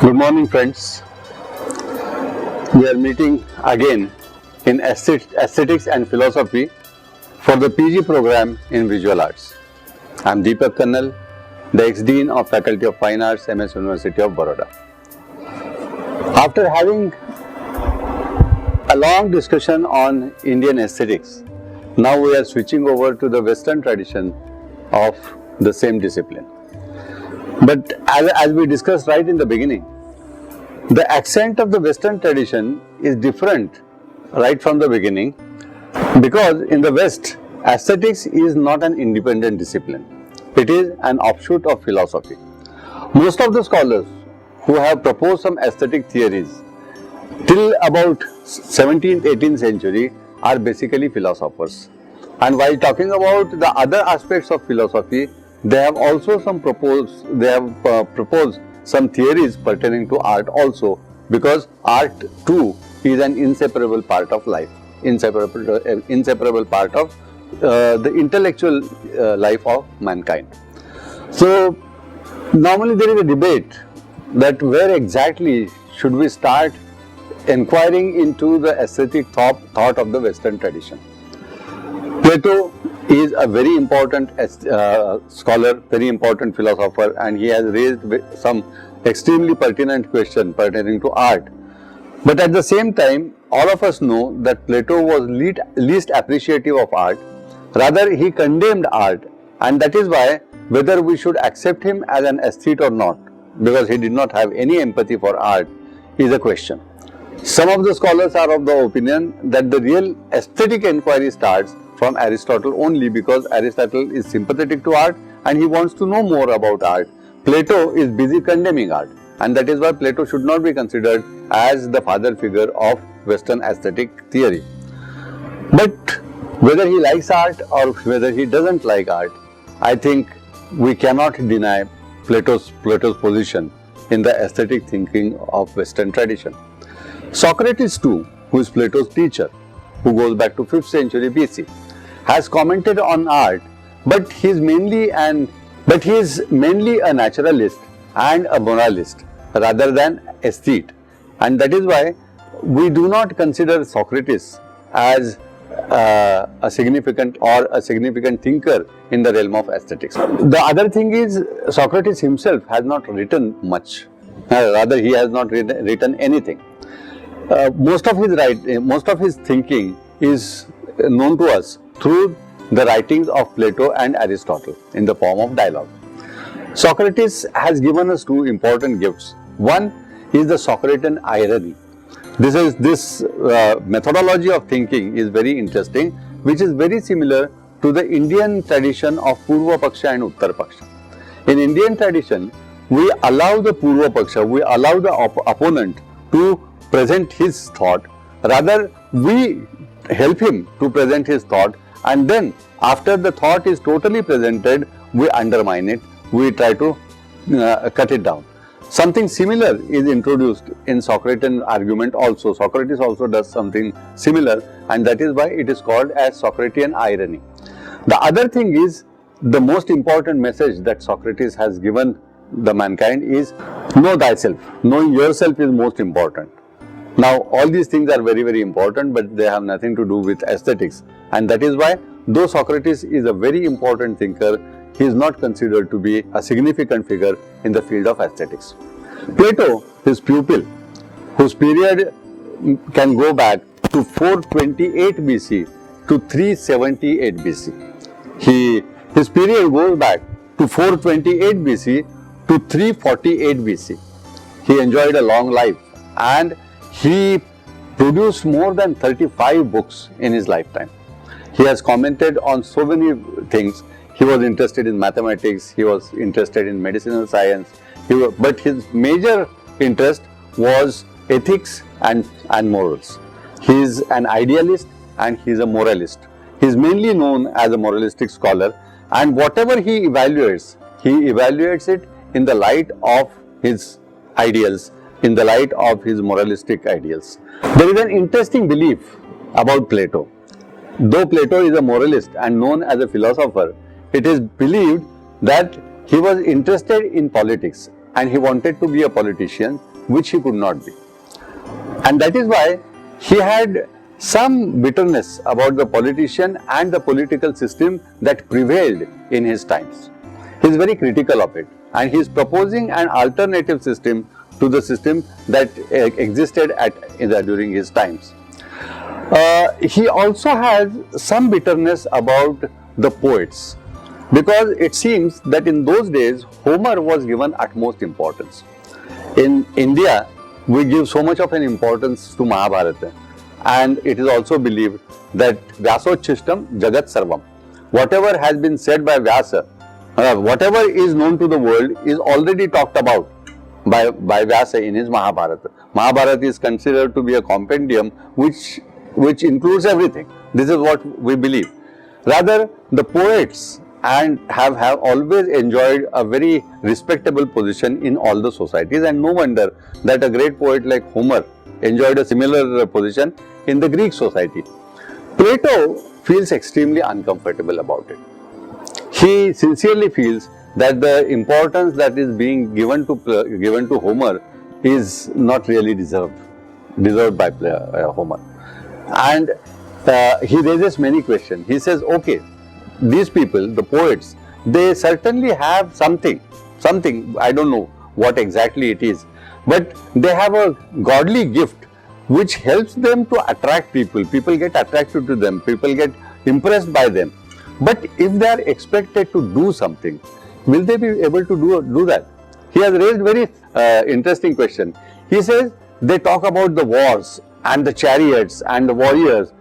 Good morning, friends. We are meeting again in Aesthetics and Philosophy for the PG program in Visual Arts. I am Deepak Kannal, the ex-dean of Faculty of Fine Arts, MS University of Baroda. After having a long discussion on Indian aesthetics, now we are switching over to the Western tradition of the same discipline. But as we discussed right in the beginning, the accent of the Western tradition is different right from the beginning, because in the West, aesthetics is not an independent discipline. It is an offshoot of philosophy. Most of the scholars who have proposed some aesthetic theories till about 17th, 18th century are basically philosophers. And while talking about the other aspects of philosophy, they have also proposed some theories pertaining to art also, because art too is an inseparable part of life, inseparable part of the intellectual life of mankind. So normally there is a debate that where exactly should we start inquiring into the aesthetic thought of the Western tradition. Plato is a very important scholar, very important philosopher, and he has raised some extremely pertinent questions pertaining to art. But at the same time, all of us know that Plato was least appreciative of art. Rather, he condemned art, and that is why whether we should accept him as an aesthete or not, because he did not have any empathy for art, is a question. Some of the scholars are of the opinion that the real aesthetic inquiry starts from Aristotle only, because Aristotle is sympathetic to art and he wants to know more about art. Plato is busy condemning art, and that is why Plato should not be considered as the father figure of Western aesthetic theory. But whether he likes art or whether he doesn't like art, I think we cannot deny Plato's position in the aesthetic thinking of Western tradition. Socrates too, who is Plato's teacher, who goes back to 5th century BC, has commented on art, but he is mainly a naturalist and a moralist rather than aesthete, and that is why we do not consider Socrates as a significant thinker in the realm of aesthetics. The other thing is, Socrates himself has not written much. Rather, he has not written anything. Most of his thinking is known to us through the writings of Plato and Aristotle in the form of dialogue. Socrates has given us two important gifts. One is the Socratian irony. This methodology of thinking is very interesting, which is very similar to the Indian tradition of Purva Paksha and Uttar Paksha. In Indian tradition, we allow the Purva Paksha, we allow the opponent to present his thought. Rather, we help him to present his thought, and then after the thought is totally presented, we undermine it, we try to cut it down. Something similar is introduced in Socratian argument also. Socrates also does something similar, and that is why it is called as Socratian irony. The other thing is, the most important message that Socrates has given the mankind is know thyself. Knowing yourself is most important. Now, all these things are very, very important, but they have nothing to do with aesthetics, and that is why, though Socrates is a very important thinker, he is not considered to be a significant figure in the field of aesthetics. Plato, his pupil, whose period can go back to 428 BC to 378 BC. His period goes back to 428 BC to 348 BC. He enjoyed a long life, and he produced more than 35 books in his lifetime. He has commented on so many things. He was interested in mathematics, he was interested in medicinal science, but his major interest was ethics and morals. He is an idealist and he is a moralist. He is mainly known as a moralistic scholar, and whatever he evaluates it in the light of his ideals, in the light of his moralistic ideals. There is an interesting belief about Plato. Though Plato is a moralist and known as a philosopher, it is believed that he was interested in politics and he wanted to be a politician, which he could not be. And that is why he had some bitterness about the politician and the political system that prevailed in his times. He is very critical of it, and he is proposing an alternative system to the system that existed during his times. He also has some bitterness about the poets, because it seems that in those days Homer was given utmost importance. In India, we give so much of an importance to Mahabharata, and it is also believed that Vyasochistam Jagat Sarvam. Whatever has been said by Vyasa, whatever is known to the world is already talked about by Vyasa in his Mahabharata. Mahabharata is considered to be a compendium which includes everything. This is what we believe. Rather, the poets have always enjoyed a very respectable position in all the societies, and no wonder that a great poet like Homer enjoyed a similar position in the Greek society. Plato feels extremely uncomfortable about it. He sincerely feels that the importance that is being given to Homer is not really deserved by Homer. And he raises many questions. He says, okay, these people, the poets, they certainly have something, I don't know what exactly it is, but they have a godly gift which helps them to attract people. People get attracted to them, people get impressed by them. But if they are expected to do something, will they be able to do that? He has raised very interesting question. He says they talk about the wars and the chariots and the warriors.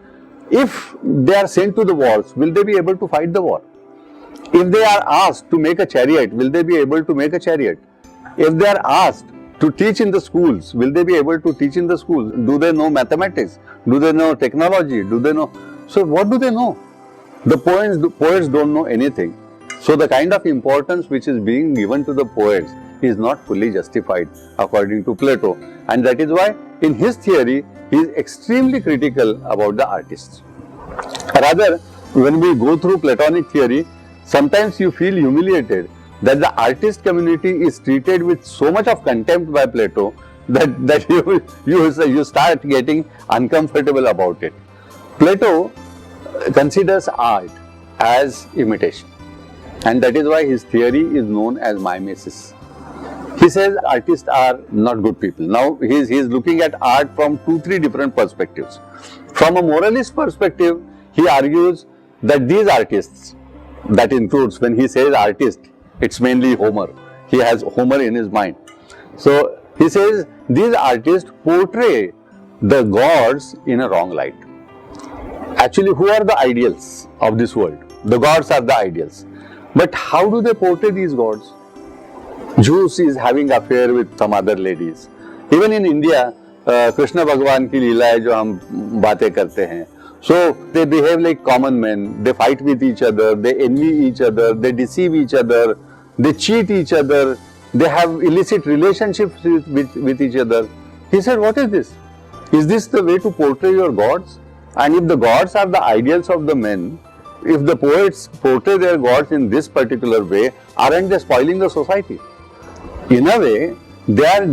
If they are sent to the wars, will they be able to fight the war? If they are asked to make a chariot, will they be able to make a chariot? If they are asked to teach in the schools, will they be able to teach in the schools? Do they know mathematics? Do they know technology? Do they know? So what do they know? The poets don't know anything. So the kind of importance which is being given to the poets is not fully justified according to Plato. And that is why in his theory, he is extremely critical about the artists. Rather, when we go through Platonic theory, sometimes you feel humiliated that the artist community is treated with so much of contempt by Plato that you start getting uncomfortable about it. Plato considers art as imitation, and that is why his theory is known as mimesis. He says artists are not good people. Now he is looking at art from 2-3 different perspectives. From a moralist perspective, he argues that these artists, that includes, when he says artist, it's mainly Homer. He has Homer in his mind. So he says these artists portray the gods in a wrong light. Actually, who are the ideals of this world? The gods are the ideals. But how do they portray these gods? Zeus is having affair with some other ladies. Even in India, Krishna Bhagwan की लीलाएं जो हम बातें करते हैं. So they behave like common men. They fight with each other. They envy each other. They deceive each other. They cheat each other. They have illicit relationships with each other. He said, what is this? Is this the way to portray your gods? And if the gods are the ideals of the men, if the poets portray their gods in this particular way, aren't they spoiling the society? In a way, they are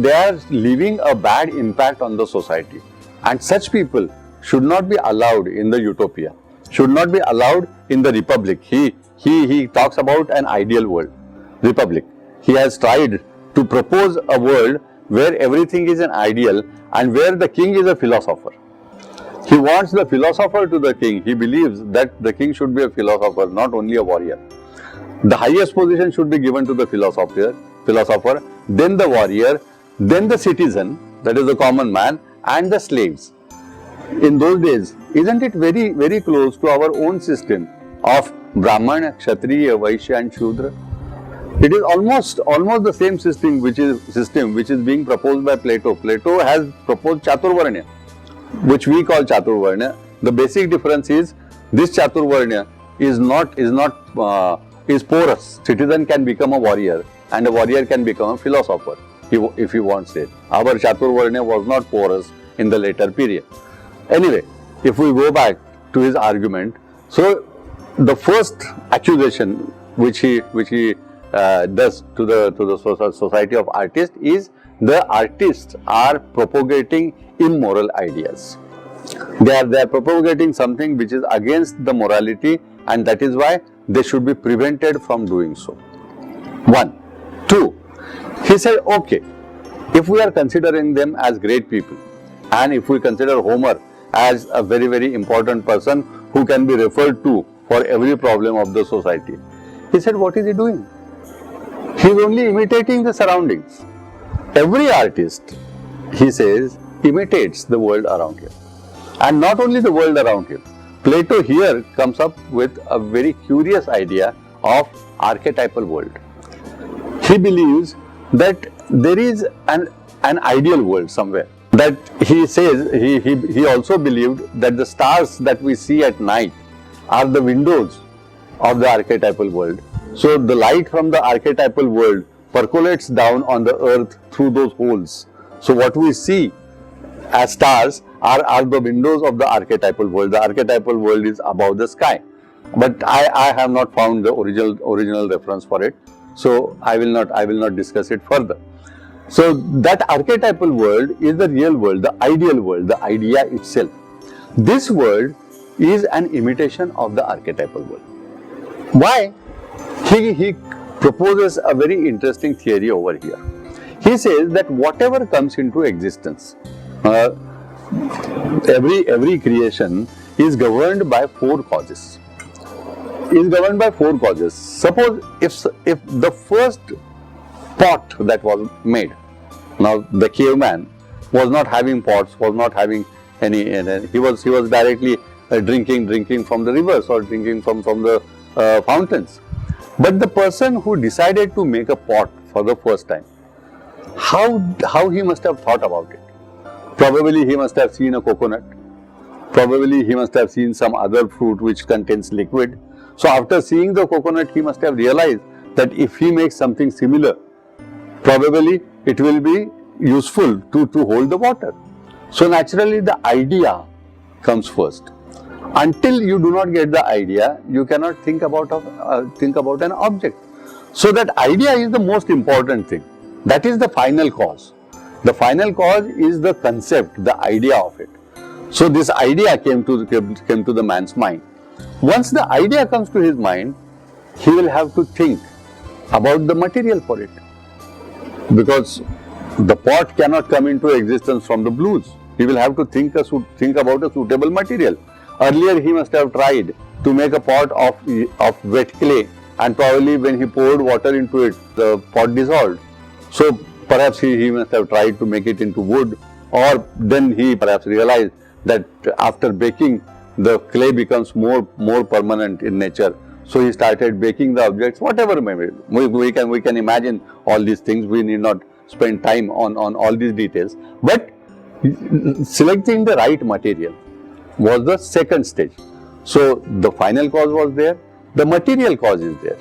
leaving a bad impact on the society. And such people should not be allowed in the utopia, should not be allowed in the republic. He talks about an ideal world, republic. He has tried to propose a world where everything is an ideal and where the king is a philosopher. He wants the philosopher to the king. He believes that the king should be a philosopher, not only a warrior. The highest position should be given to the philosopher, then the warrior, then the citizen, that is the common man, and the slaves. In those days, isn't it very, very close to our own system of Brahmana, Kshatriya, Vaishya and Shudra? It is almost the same system which is being proposed by Plato. Plato has proposed Chaturvarnya, which we call Chaturvarnya. The basic difference is this Chaturvarnya is porous. Citizen can become a warrior and a warrior can become a philosopher if he wants it. Our Chaturvarnya was not porous in the later period. Anyway, if we go back to his argument, so the first accusation which he does to the society of artists is the artists are propagating immoral ideas. They are propagating something which is against the morality, and that is why they should be prevented from doing so. 1. 2. He said, okay, if we are considering them as great people, and if we consider Homer as a very, very important person who can be referred to for every problem of the society, he said, what is he doing? He is only imitating the surroundings. Every artist, he says, imitates the world around him. And not only the world around him. Plato here comes up with a very curious idea of archetypal world. He believes that there is an ideal world somewhere. That he says, he also believed that the stars that we see at night are the windows of the archetypal world. So the light from the archetypal world percolates down on the earth through those holes. So what we see as stars are the windows of the archetypal world. The archetypal world is above the sky. But I have not found the original reference for it. So I will not discuss it further. So that archetypal world is the real world, the ideal world, the idea itself. This world is an imitation of the archetypal world. Why? He proposes a very interesting theory over here. He says that whatever comes into existence, every creation is governed by 4 causes. Suppose if the first pot that was made, now the caveman was not having pots, was not having any he was directly drinking from the rivers or drinking from the fountains. But the person who decided to make a pot for the first time, how he must have thought about it? Probably he must have seen a coconut. Probably he must have seen some other fruit which contains liquid. So after seeing the coconut, he must have realized that if he makes something similar, probably it will be useful to hold the water. So naturally the idea comes first. Until you do not get the idea, you cannot think about an object. So that idea is the most important thing. That is the final cause. The final cause is the concept, the idea of it. So this idea came to the man's mind. Once the idea comes to his mind, he will have to think about the material for it. Because the pot cannot come into existence from the blues. He will have to think about a suitable material. Earlier he must have tried to make a pot of wet clay, and probably when he poured water into it, the pot dissolved. So perhaps he must have tried to make it into wood, or then he perhaps realized that after baking, the clay becomes more permanent in nature. So he started baking the objects, whatever may be. We can imagine all these things. We need not spend time on all these details. But selecting the right material was the second stage. So the final cause was there, the material cause is there.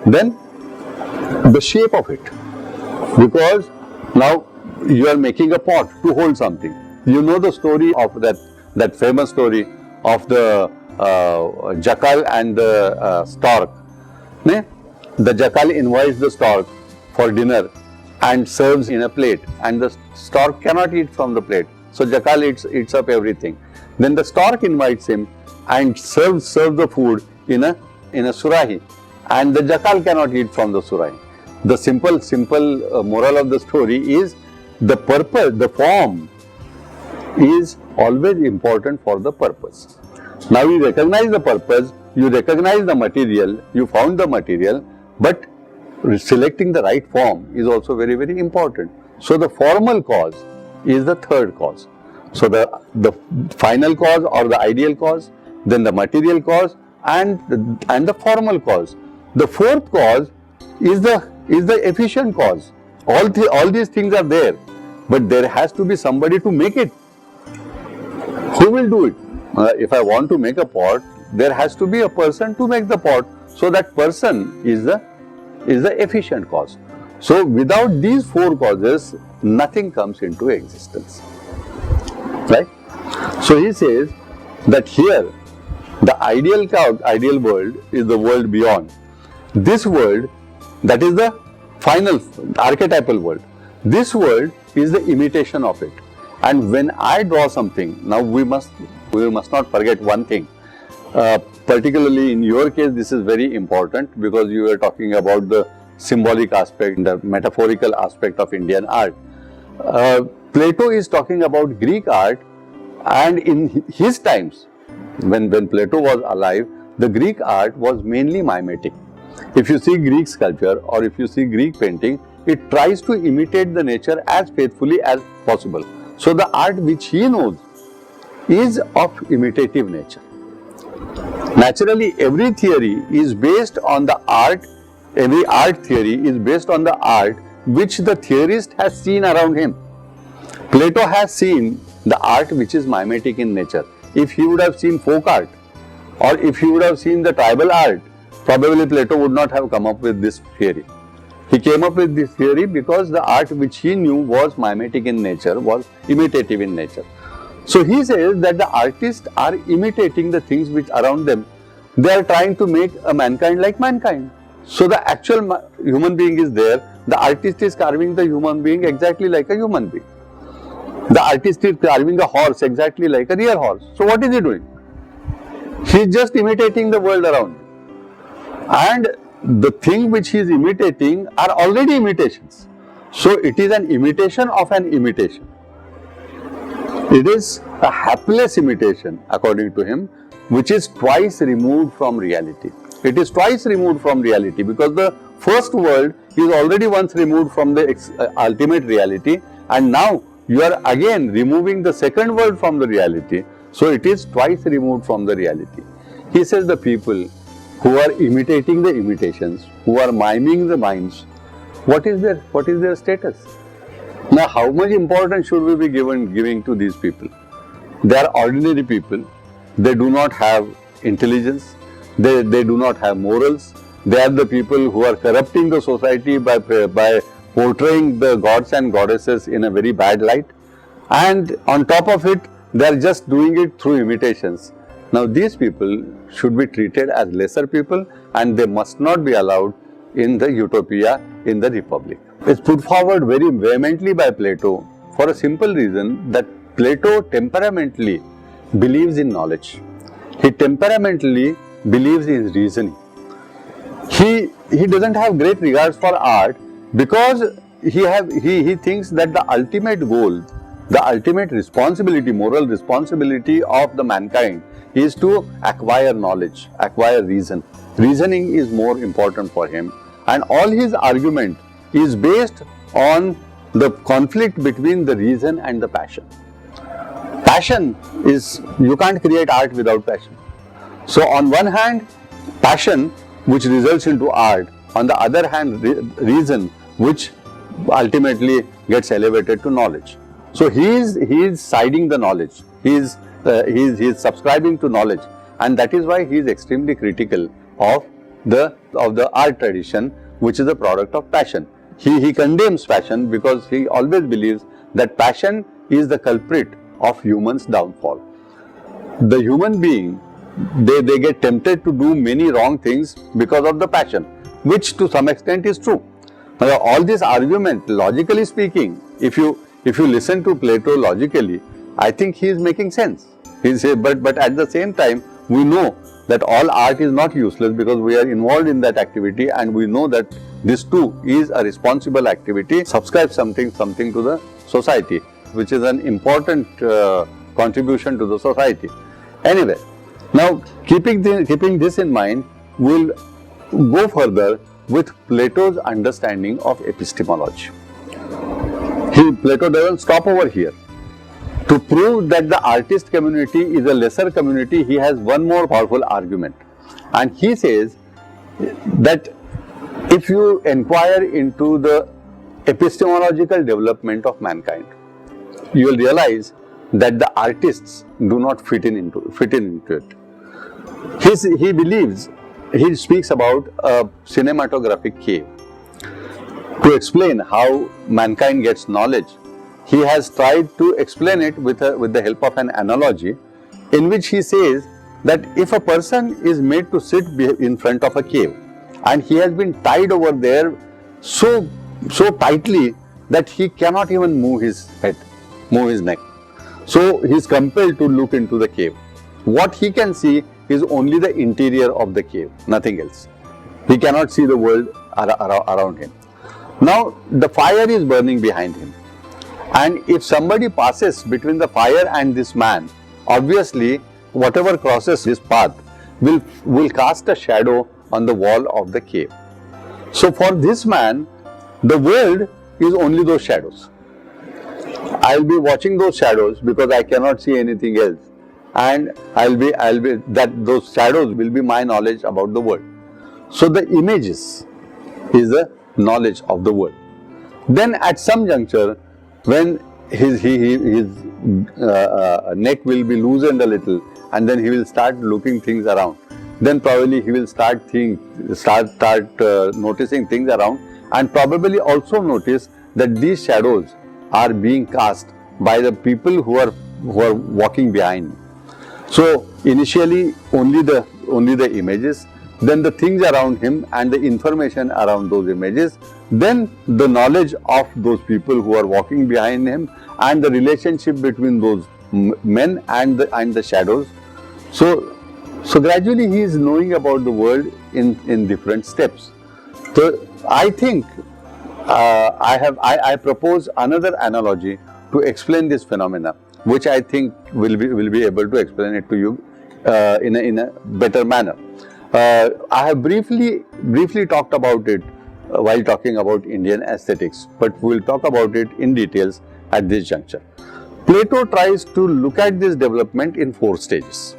Then the shape of it, because now you are making a pot to hold something. You know the story of that famous story of the jackal and the stork. The jackal invites the stork for dinner and serves in a plate, and the stork cannot eat from the plate. So jackal eats up everything. Then the stork invites him and serves the food in a surahi, and the jackal cannot eat from the surahi. The simple moral of the story is the purpose, the form is always important for the purpose. Now you recognize the purpose, you recognize the material, you found the material, but selecting the right form is also very, very important. So the formal cause is the third cause. So the final cause or the ideal cause, then the material cause, and the formal cause. The fourth cause is the efficient cause. All these things are there, but there has to be somebody to make it. Who will do it? If I want to make a pot, there has to be a person to make the pot. So that person is the efficient cause. So without these 4 causes, nothing comes into existence. Right? So he says that here the ideal world is the world beyond. This world That is the final archetypal world. This world is the imitation of it. And when I draw something, now we must not forget one thing. Particularly in your case, this is very important because you are talking about the symbolic aspect, the metaphorical aspect of Indian art. Plato is talking about Greek art, and in his times, when Plato was alive, the Greek art was mainly mimetic. If you see Greek sculpture or if you see Greek painting, it tries to imitate the nature as faithfully as possible. So the art which he knows is of imitative nature. Naturally, every theory is based on the art, every art theory is based on the art which the theorist has seen around him. Plato has seen the art which is mimetic in nature. If he would have seen folk art or if he would have seen the tribal art, probably Plato would not have come up with this theory. He came up with this theory because the art which he knew was mimetic in nature, was imitative in nature. So he says that the artists are imitating the things which around them. They are trying to make a mankind like mankind. So the actual human being is there. The artist is carving the human being exactly like a human being. The artist is carving a horse exactly like a real horse. So what is he doing? He is just imitating the world around him. And the thing which he is imitating are already imitations. So it is an imitation of an imitation. It is a hapless imitation, according to him, which is twice removed from reality. It is twice removed from reality because the first world is already once removed from the ultimate reality, and now you are again removing the second world from the reality. So it is twice removed from the reality. He says the people who are imitating the imitations, who are miming the mimes, what is their status? Now, how much importance should we be giving to these people? They are ordinary people. They do not have intelligence. They do not have morals. They are the people who are corrupting the society by portraying the gods and goddesses in a very bad light. And on top of it, they are just doing it through imitations. Now, these people should be treated as lesser people and they must not be allowed in the utopia, in the republic. It's put forward very vehemently by Plato for a simple reason that Plato temperamentally believes in knowledge. He temperamentally believes in reasoning. He doesn't have great regards for art because he thinks that the ultimate goal, the ultimate responsibility, moral responsibility of the mankind is to acquire knowledge, acquire reason. Reasoning is more important for him, and all his argument is based on the conflict between the reason and the passion. Passion is, you can't create art without passion. So on one hand, passion which results into art, on the other hand, reason which ultimately gets elevated to knowledge. So he is siding the knowledge, he is subscribing to knowledge, and that is why he is extremely critical of the art tradition which is a product of passion. He condemns passion because he always believes that passion is the culprit of humans' downfall. The human being, they get tempted to do many wrong things because of the passion, which to some extent is true. Now, all this argument, logically speaking, if you listen to Plato logically, I think he is making sense. But at the same time, we know that all art is not useless because we are involved in that activity, and we know that this too is a responsible activity. Subscribe something to the society, which is an important contribution to the society. Anyway, now keeping this in mind, we'll go further with Plato's understanding of epistemology. Plato doesn't stop over here. To prove that the artist community is a lesser community, he has one more powerful argument. And he says that if you inquire into the epistemological development of mankind, you will realize that the artists do not fit in into it. He believes, he speaks about a cinematographic cave. To explain how mankind gets knowledge, he has tried to explain it with the help of an analogy, in which he says that if a person is made to sit in front of a cave and he has been tied over there so tightly that he cannot even move his head, move his neck. So he is compelled to look into the cave. What he can see is only the interior of the cave, nothing else. He cannot see the world around him. Now the fire is burning behind him, and if somebody passes between the fire and this man, obviously whatever crosses his path will cast a shadow on the wall of the cave. So for this man, the world is only those shadows. I'll be watching those shadows because I cannot see anything else, and those shadows will be my knowledge about the world. So the images is the knowledge of the world. Then at some juncture, when his neck will be loosened a little, and then he will start looking things around. Then probably he will start noticing things around, and probably also notice that these shadows are being cast by the people who are walking behind me. So initially only the images, then the things around him and the information around those images, then the knowledge of those people who are walking behind him, and the relationship between those men and the shadows. So gradually he is knowing about the world in different steps. So I think I propose another analogy to explain this phenomena, which I think will be able to explain it to you in a better manner. I have briefly talked about it while talking about Indian aesthetics, but we will talk about it in details at this juncture. Plato tries to look at this development in 4 stages,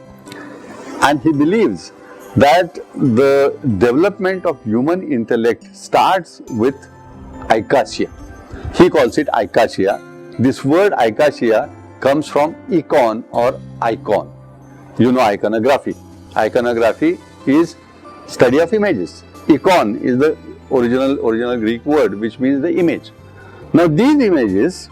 and he believes that the development of human intellect starts with icacia. He calls it icacia. This word icacia comes from icon or icon. You know iconography. Iconography is study of images. Icon is the original Greek word which means the image. Now these images,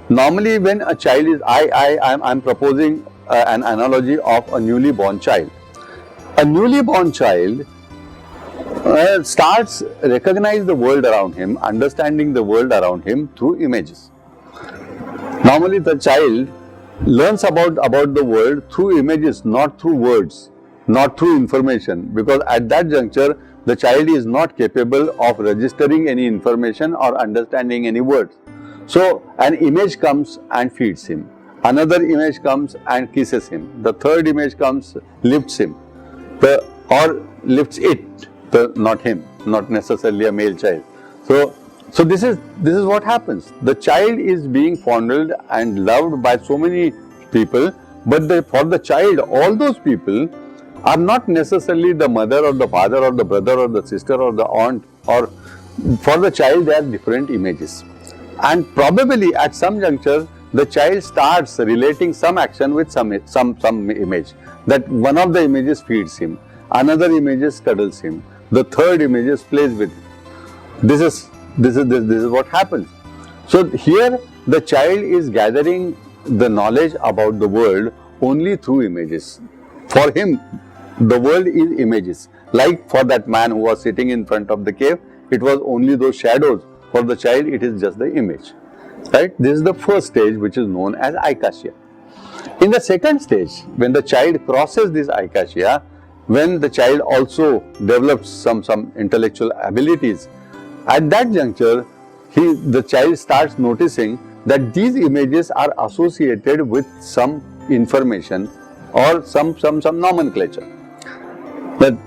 normally when a child is, I'm proposing an analogy of a newly born child. A newly born child starts recognize the world around him, understanding the world around him through images. Normally the child learns about the world through images, not through words, not through information, because at that juncture the child is not capable of registering any information or understanding any words. So an image comes and feeds him, another image comes and kisses him, the third image comes, lifts him, or lifts it, not him, not necessarily a male child. So this is what happens. The child is being fondled and loved by so many people, but for the child, all those people are not necessarily the mother or the father or the brother or the sister or the aunt, or for the child they are different images. And probably at some juncture the child starts relating some action with some image. That one of the images feeds him, another image cuddles him, the third image plays with him. This is what happens. So here the child is gathering the knowledge about the world only through images. For him, the world is images. Like for that man who was sitting in front of the cave, it was only those shadows. For the child, it is just the image. Right? This is the first stage, which is known as icacia. In the second stage, when the child crosses this icacia, when the child also develops some intellectual abilities, at that juncture, the child starts noticing that these images are associated with some information or some nomenclature. That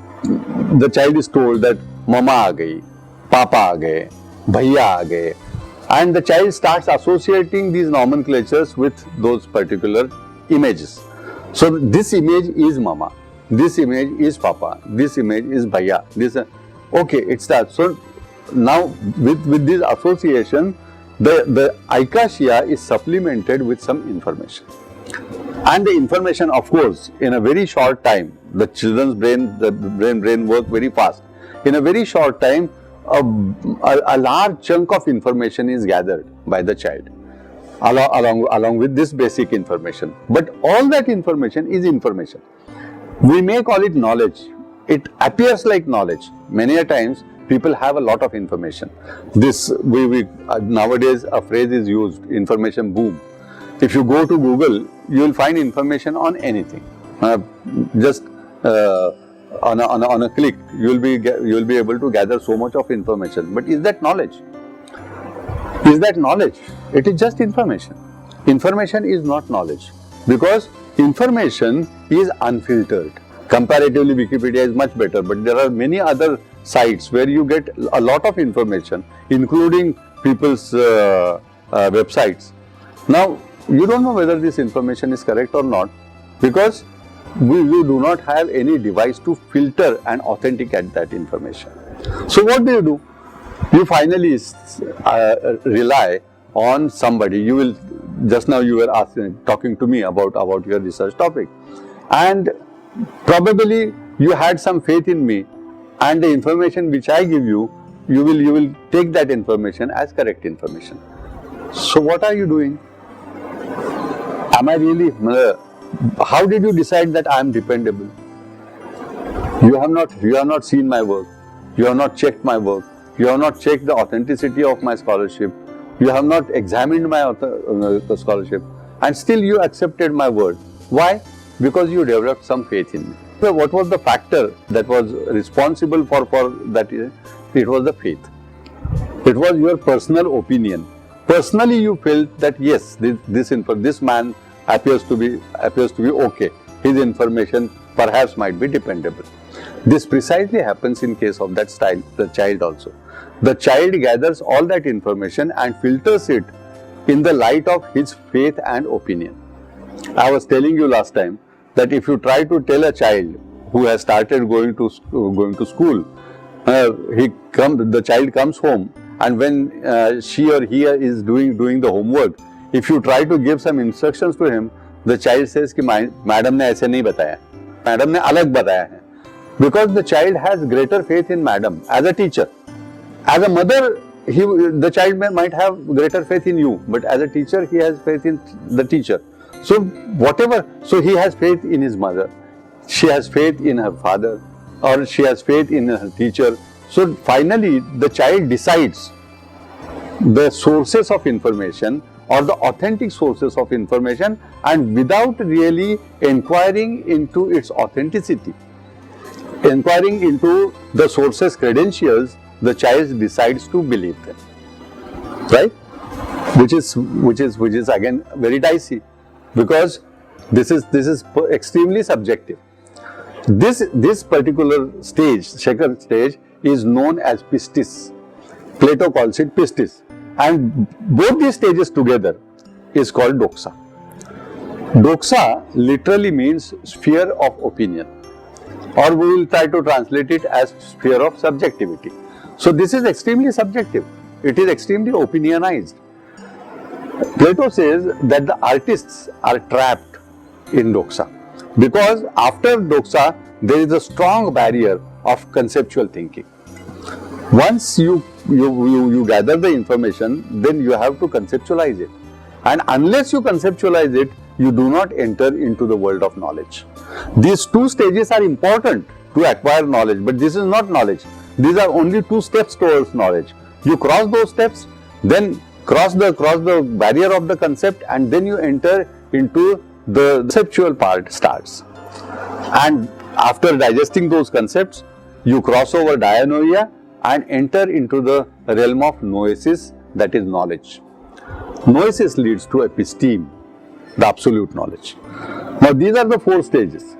the child is told that mama aa gayi, papa aa gaye, bhaiya aa gaye, and the child starts associating these nomenclatures with those particular images. So this image is mama, this image is papa, this image is bhaiya, okay, it starts. So now with this association, the icacia is supplemented with some information. And the information, of course, in a very short time, the children's brain work very fast. In a very short time, a large chunk of information is gathered by the child along with this basic information. But all that information is information. We may call it knowledge, it appears like knowledge. Many a times people have a lot of information. This nowadays a phrase is used, information boom. If you go to Google, you will find information on anything. Just on a click, you will be able to gather so much of information. But is that knowledge? Is that knowledge? It is just information. Information is not knowledge, because information is unfiltered. Comparatively, Wikipedia is much better, but there are many other sites where you get a lot of information, including people's websites. Now, you don't know whether this information is correct or not, because you do not have any device to filter and authenticate that information. So what do? You finally rely on somebody. You will, just now you were talking to me about your research topic, and probably you had some faith in me, and the information which I give you, you will take that information as correct information. So what are you doing? Am I really? How did you decide that I am dependable? You have not seen my work. You have not checked my work. You have not checked the authenticity of my scholarship. You have not examined my scholarship, and still you accepted my word. Why? Because you developed some faith in me. So what was the factor that was responsible for that? It was the faith. It was your personal opinion. Personally, you felt that yes, this man appears to be okay. His information perhaps might be dependable. This precisely happens in case of the child also. The child gathers all that information and filters it in the light of his faith and opinion. I was telling you last time that if you try to tell a child who has started going to school, the child comes home, and when she or he is doing the homework, if you try to give some instructions to him, the child says कि madam ने ऐसे नहीं बताया, madam ने अलग बताया है. Because the child has greater faith in madam as a teacher. As a mother, the child might have greater faith in you, but as a teacher, he has faith in the teacher. So he has faith in his mother, she has faith in her father, or she has faith in her teacher. So finally, the child decides the sources of information or the authentic sources of information, and without really inquiring into its authenticity, inquiring into the source's credentials, the child decides to believe them, right? Which is again very dicey, because this is extremely subjective. This particular stage, second stage, is known as pistis. Plato calls it pistis, and both these stages together is called doxa. Doxa literally means sphere of opinion, or we will try to translate it as sphere of subjectivity. So this is extremely subjective. It is extremely opinionized. Plato says that the artists are trapped in doxa, because after doxa there is a strong barrier of conceptual thinking. Once you gather the information, then you have to conceptualize it, and unless you conceptualize it, you do not enter into the world of knowledge. These two stages are important to acquire knowledge, but this is not knowledge. These are only two steps towards knowledge. You cross those steps, then cross the barrier of the concept, and then you enter into the conceptual part starts. And after digesting those concepts, you cross over dianoia and enter into the realm of noesis, that is knowledge. Noesis leads to episteme, the absolute knowledge. Now these are the four stages.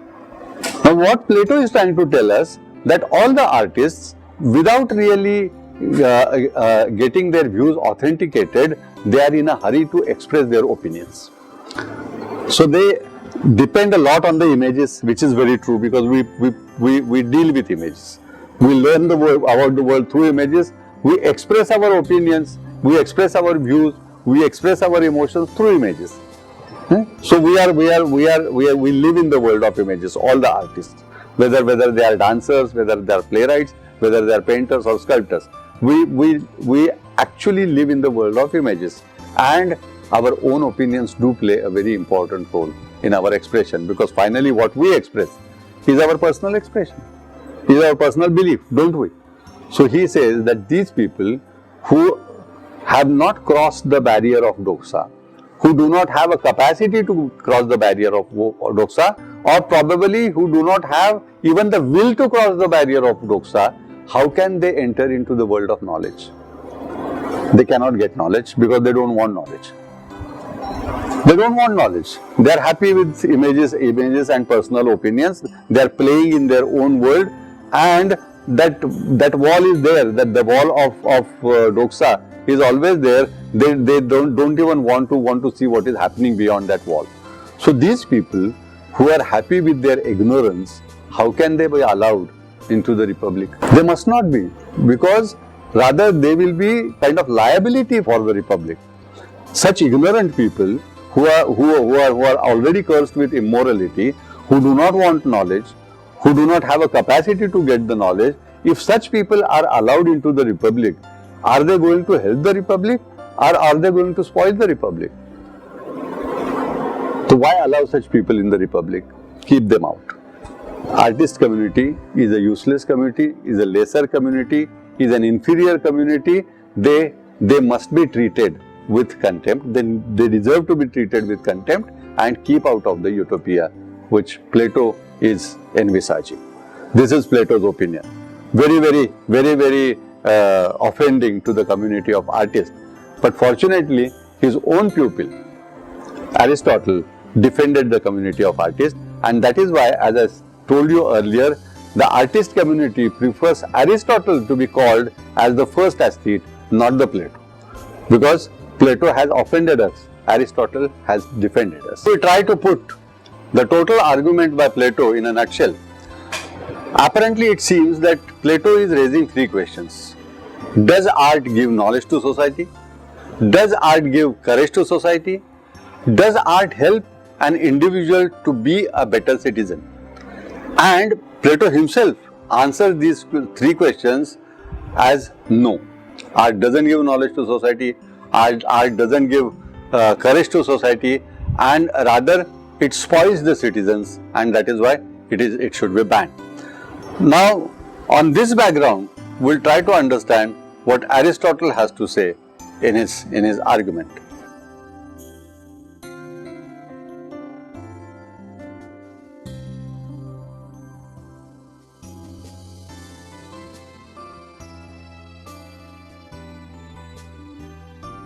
Now what Plato is trying to tell us, that all the artists, without really getting their views authenticated, they are in a hurry to express their opinions. So they depend a lot on the images, which is very true, because we deal with images. We learn about the world through images. We express our opinions, we express our views, we express our emotions through images. So we live in the world of images, all the artists, whether they are dancers, whether they are playwrights, whether they are painters or sculptors. We actually live in the world of images, and our own opinions do play a very important role in our expression, because finally what we express is our personal expression. is our personal belief, don't we? So he says that these people who have not crossed the barrier of doxa, who do not have a capacity to cross the barrier of doxa, or probably who do not have even the will to cross the barrier of doxa, how can they enter into the world of knowledge? They cannot get knowledge because they don't want knowledge. They don't want knowledge. They are happy with images and personal opinions. They are playing in their own world, and that wall is there. That the wall of doxa is always there. They don't even want to see what is happening beyond that wall. So these people who are happy with their ignorance, how can they be allowed into the republic? They must not be, because rather they will be kind of liability for the republic. Such ignorant people who are already cursed with immorality, who do not want knowledge, who do not have a capacity to get the knowledge, if such people are allowed into the republic, are they going to help the republic, or are they going to spoil the republic? So why allow such people in the republic? Keep them out. Artist community is a useless community, is a lesser community, is an inferior community. They must be treated with contempt. Then they deserve to be treated with contempt and keep out of the utopia which Plato is envisaging. This is Plato's opinion. Very offending to the community of artists. But fortunately, his own pupil, Aristotle, defended the community of artists, and that is why, as I told you earlier, the artist community prefers Aristotle to be called as the first aesthete, not the Plato. Because Plato has offended us, Aristotle has defended us. We try to put the total argument by Plato in a nutshell. Apparently, it seems that Plato is raising three questions. Does art give knowledge to society? Does art give courage to society? Does art help an individual to be a better citizen? And Plato himself answers these three questions as no. Art doesn't give knowledge to society, art doesn't give courage to society, and rather it spoils the citizens, and that is why it should be banned. Now, on this background, we'll try to understand what Aristotle has to say in his argument.